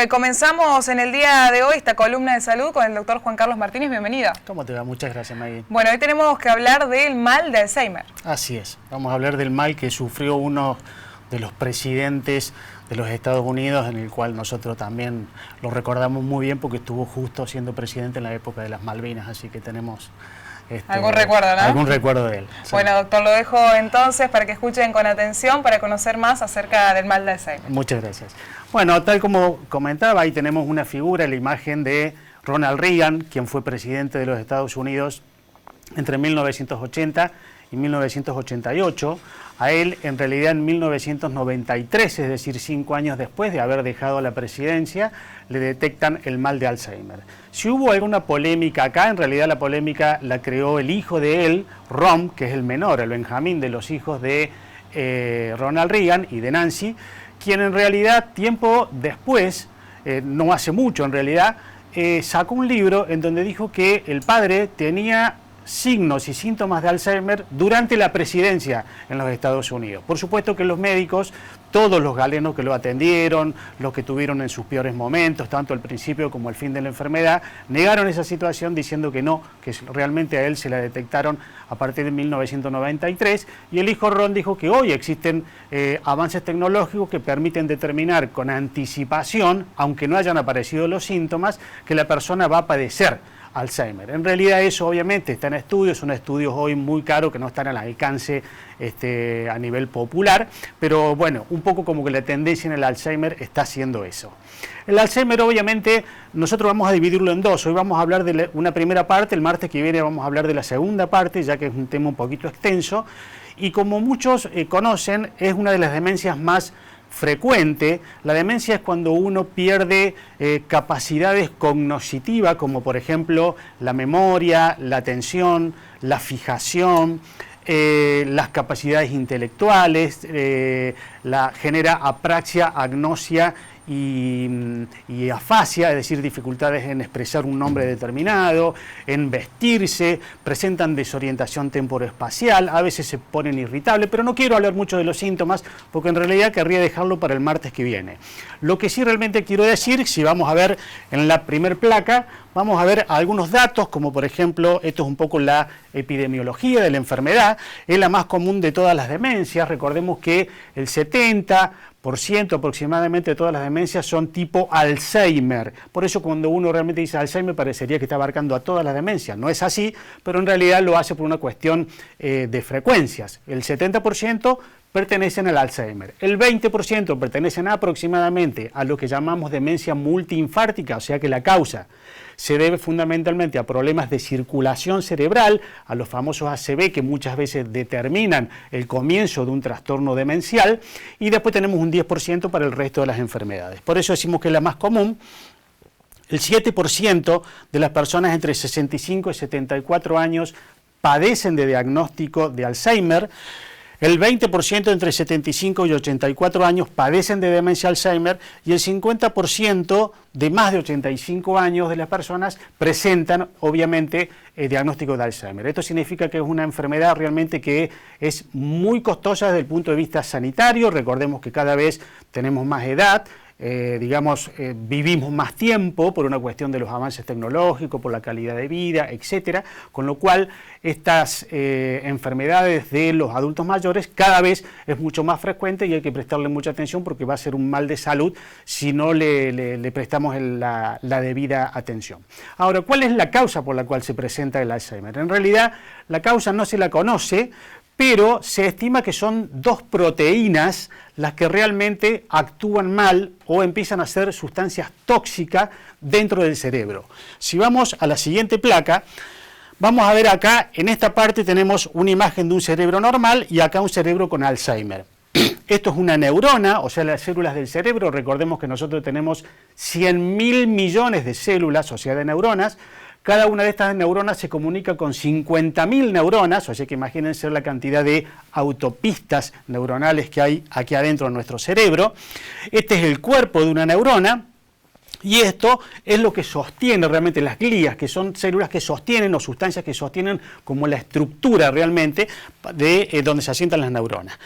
Comenzamos en el día de hoy esta columna de salud con el doctor Juan Carlos Martínez. Bienvenida. ¿Cómo te va? Muchas gracias, Maggie. Bueno, hoy tenemos que hablar del mal de Alzheimer. Así es. Vamos a hablar del mal que sufrió uno de los presidentes de los Estados Unidos, en el cual nosotros también lo recordamos muy bien porque estuvo justo siendo presidente en la época de las Malvinas, así que tenemos... algún recuerdo, ¿no? Algún recuerdo de él. Sí. Bueno, doctor, lo dejo entonces para que escuchen con atención para conocer más acerca del mal de Alzheimer. Muchas gracias. Bueno, tal como comentaba, ahí tenemos una figura, la imagen de Ronald Reagan, quien fue presidente de los Estados Unidos entre 1980 y 1988. A él, en realidad, en 1993, es decir, 5 años después de haber dejado la presidencia, le detectan el mal de Alzheimer. Si hubo alguna polémica acá, en realidad la polémica la creó el hijo de él, Ron, que es el menor, el Benjamín de los hijos de Ronald Reagan y de Nancy, quien en realidad tiempo después, no hace mucho en realidad, sacó un libro en donde dijo que el padre tenía signos y síntomas de Alzheimer durante la presidencia en los Estados Unidos. Por supuesto que los médicos, todos los galenos que lo atendieron, los que tuvieron en sus peores momentos, tanto al principio como al fin de la enfermedad, negaron esa situación diciendo que no, que realmente a él se la detectaron a partir de 1993, y el hijo Ron dijo que hoy existen avances tecnológicos que permiten determinar con anticipación, aunque no hayan aparecido los síntomas, que la persona va a padecer Alzheimer. En realidad eso obviamente está en estudios, son estudios hoy muy caros que no están al alcance a nivel popular, pero bueno, un poco como que la tendencia en el Alzheimer está haciendo eso. El Alzheimer obviamente nosotros vamos a dividirlo en dos, hoy vamos a hablar de una primera parte, el martes que viene vamos a hablar de la segunda parte, ya que es un tema un poquito extenso, y como muchos conocen, es una de las demencias más frecuente. La demencia es cuando uno pierde capacidades cognitivas, como por ejemplo la memoria, la atención, la fijación, las capacidades intelectuales, genera apraxia, agnosia y afasia, es decir, dificultades en expresar un nombre determinado, en vestirse, presentan desorientación temporoespacial, a veces se ponen irritables, pero no quiero hablar mucho de los síntomas porque en realidad querría dejarlo para el martes que viene. Lo que sí realmente quiero decir, si vamos a ver en la primer placa, vamos a ver algunos datos, como por ejemplo, esto es un poco la epidemiología de la enfermedad, es la más común de todas las demencias. Recordemos que el 70% aproximadamente de todas las demencias son tipo Alzheimer. Por eso cuando uno realmente dice Alzheimer parecería que está abarcando a todas las demencias. No es así, pero en realidad lo hace por una cuestión de frecuencias. El 70% pertenecen al Alzheimer. El 20% pertenecen aproximadamente a lo que llamamos demencia multiinfártica, o sea que la causa se debe fundamentalmente a problemas de circulación cerebral, a los famosos ACV que muchas veces determinan el comienzo de un trastorno demencial, y después tenemos un 10% para el resto de las enfermedades. Por eso decimos que es la más común. El 7% de las personas entre 65 y 74 años padecen de diagnóstico de Alzheimer. El 20% entre 75 y 84 años padecen de demencia Alzheimer y el 50% de más de 85 años de las personas presentan, obviamente, diagnóstico de Alzheimer. Esto significa que es una enfermedad realmente que es muy costosa desde el punto de vista sanitario. Recordemos que cada vez tenemos más edad. Vivimos más tiempo por una cuestión de los avances tecnológicos, por la calidad de vida, etcétera, con lo cual estas enfermedades de los adultos mayores cada vez es mucho más frecuente y hay que prestarle mucha atención porque va a ser un mal de salud si no le prestamos la debida atención. Ahora, ¿cuál es la causa por la cual se presenta el Alzheimer? En realidad, la causa no se la conoce, pero se estima que son 2 proteínas las que realmente actúan mal o empiezan a ser sustancias tóxicas dentro del cerebro. Si vamos a la siguiente placa, vamos a ver acá, en esta parte tenemos una imagen de un cerebro normal y acá un cerebro con Alzheimer. Esto es una neurona, o sea, las células del cerebro. Recordemos que nosotros tenemos 100.000 millones de células, o sea, de neuronas. Cada una de estas neuronas se comunica con 50.000 neuronas, o sea que imagínense la cantidad de autopistas neuronales que hay aquí adentro de nuestro cerebro. Este es el cuerpo de una neurona. Y esto es lo que sostiene realmente las glías, que son células que sostienen o sustancias que sostienen como la estructura realmente de donde se asientan las neuronas.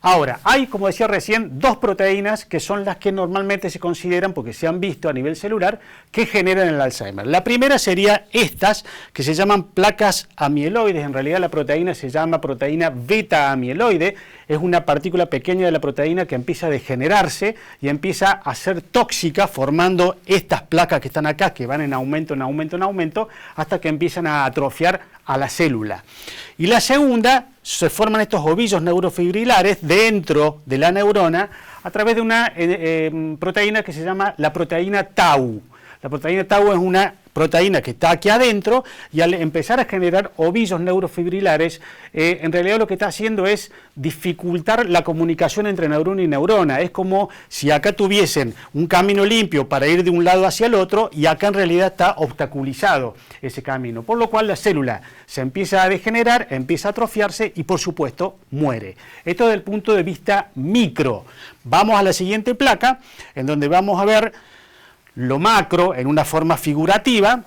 Ahora, hay, como decía recién, dos proteínas que son las que normalmente se consideran, porque se han visto a nivel celular, que generan el Alzheimer. La primera sería estas, que se llaman placas amieloides. En realidad la proteína se llama proteína beta amieloide. Es una partícula pequeña de la proteína que empieza a degenerarse y empieza a ser tóxica, formando estas placas que están acá, que van en aumento, en aumento, en aumento, hasta que empiezan a atrofiar a la célula. Y la segunda, se forman estos ovillos neurofibrilares dentro de la neurona a través de una proteína que se llama la proteína tau. La proteína tau es una proteína que está aquí adentro y al empezar a generar ovillos neurofibrilares, en realidad lo que está haciendo es dificultar la comunicación entre neurona y neurona. Es como si acá tuviesen un camino limpio para ir de un lado hacia el otro y acá en realidad está obstaculizado ese camino. Por lo cual la célula se empieza a degenerar, empieza a atrofiarse y por supuesto muere. Esto desde el punto de vista micro. Vamos a la siguiente placa en donde vamos a ver lo macro en una forma figurativa.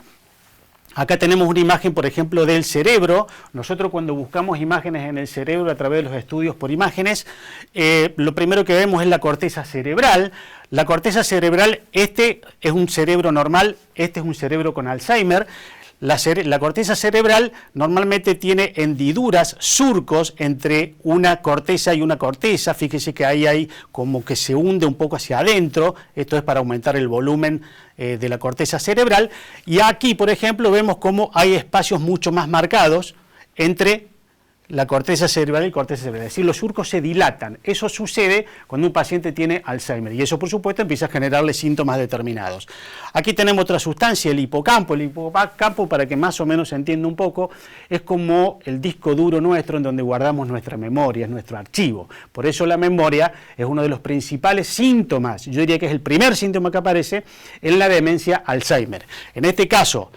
Acá tenemos una imagen, por ejemplo, del cerebro. Nosotros cuando buscamos imágenes en el cerebro a través de los estudios por imágenes, lo primero que vemos es la corteza cerebral. La corteza cerebral, este es un cerebro normal, este es un cerebro con Alzheimer. La corteza cerebral normalmente tiene hendiduras, surcos entre una corteza y una corteza. Fíjese que ahí hay como que se hunde un poco hacia adentro. Esto es para aumentar el volumen de la corteza cerebral. Y aquí, por ejemplo, vemos cómo hay espacios mucho más marcados entre la corteza cerebral y corteza cerebral. Es decir, los surcos se dilatan. Eso sucede cuando un paciente tiene Alzheimer y eso, por supuesto, empieza a generarle síntomas determinados. Aquí tenemos otra sustancia, el hipocampo. El hipocampo, para que más o menos se entienda un poco, es como el disco duro nuestro en donde guardamos nuestra memoria, es nuestro archivo. Por eso la memoria es uno de los principales síntomas, yo diría que es el primer síntoma que aparece en la demencia Alzheimer. En este caso,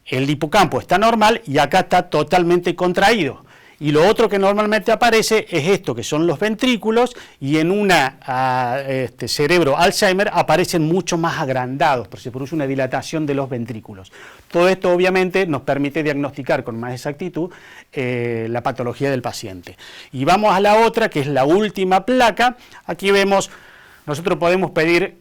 el hipocampo está normal y acá está totalmente contraído. Y lo otro que normalmente aparece es esto, que son los ventrículos, y en un cerebro Alzheimer aparecen mucho más agrandados, porque se produce una dilatación de los ventrículos. Todo esto obviamente nos permite diagnosticar con más exactitud la patología del paciente. Y vamos a la otra, que es la última placa. Aquí vemos... Nosotros podemos pedir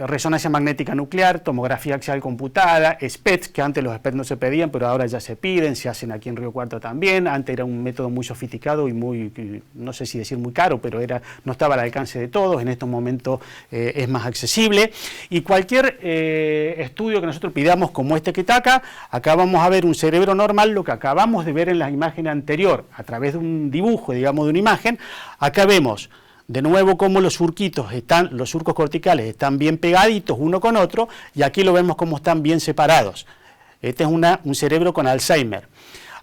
resonancia magnética nuclear, tomografía axial computada, SPECT, que antes los SPECT no se pedían, pero ahora ya se piden, se hacen aquí en Río Cuarto también. Antes era un método muy sofisticado y muy, no sé si decir muy caro, pero no estaba al alcance de todos. En estos momentos es más accesible. Y cualquier estudio que nosotros pidamos, como este que está acá vamos a ver un cerebro normal, lo que acabamos de ver en la imagen anterior, a través de un dibujo, digamos, de una imagen. Acá vemos de nuevo cómo los surcos corticales están bien pegaditos uno con otro, y aquí lo vemos cómo están bien separados. Este es un cerebro con Alzheimer.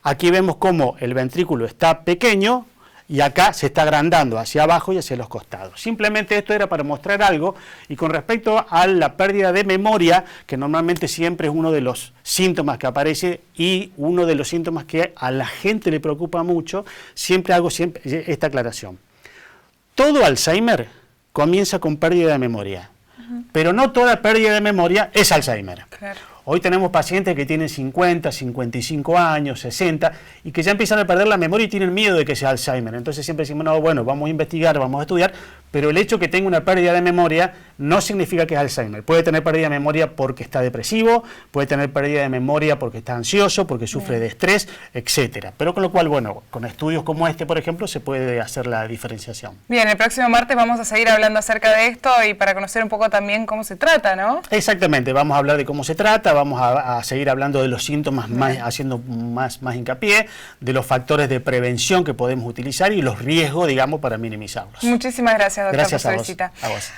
Aquí vemos cómo el ventrículo está pequeño y acá se está agrandando hacia abajo y hacia los costados. Simplemente esto era para mostrar algo. Y con respecto a la pérdida de memoria, que normalmente siempre es uno de los síntomas que aparece y uno de los síntomas que a la gente le preocupa mucho, siempre hago esta aclaración. Todo Alzheimer comienza con pérdida de memoria, pero no toda pérdida de memoria es Alzheimer. Claro. Hoy tenemos pacientes que tienen 50, 55 años, 60, y que ya empiezan a perder la memoria y tienen miedo de que sea Alzheimer. Entonces siempre decimos, no, bueno, vamos a investigar, vamos a estudiar, pero el hecho que tenga una pérdida de memoria no significa que es Alzheimer. Puede tener pérdida de memoria porque está depresivo, puede tener pérdida de memoria porque está ansioso, porque sufre de estrés, etcétera. Pero con lo cual, bueno, con estudios como este, por ejemplo, se puede hacer la diferenciación. Bien, el próximo martes vamos a seguir hablando acerca de esto y para conocer un poco también cómo se trata, ¿no? Exactamente, vamos a hablar de cómo se trata, vamos a seguir hablando de los síntomas, haciendo más hincapié, de los factores de prevención que podemos utilizar y los riesgos, digamos, para minimizarlos. Muchísimas gracias, doctor, por su visita. A vos.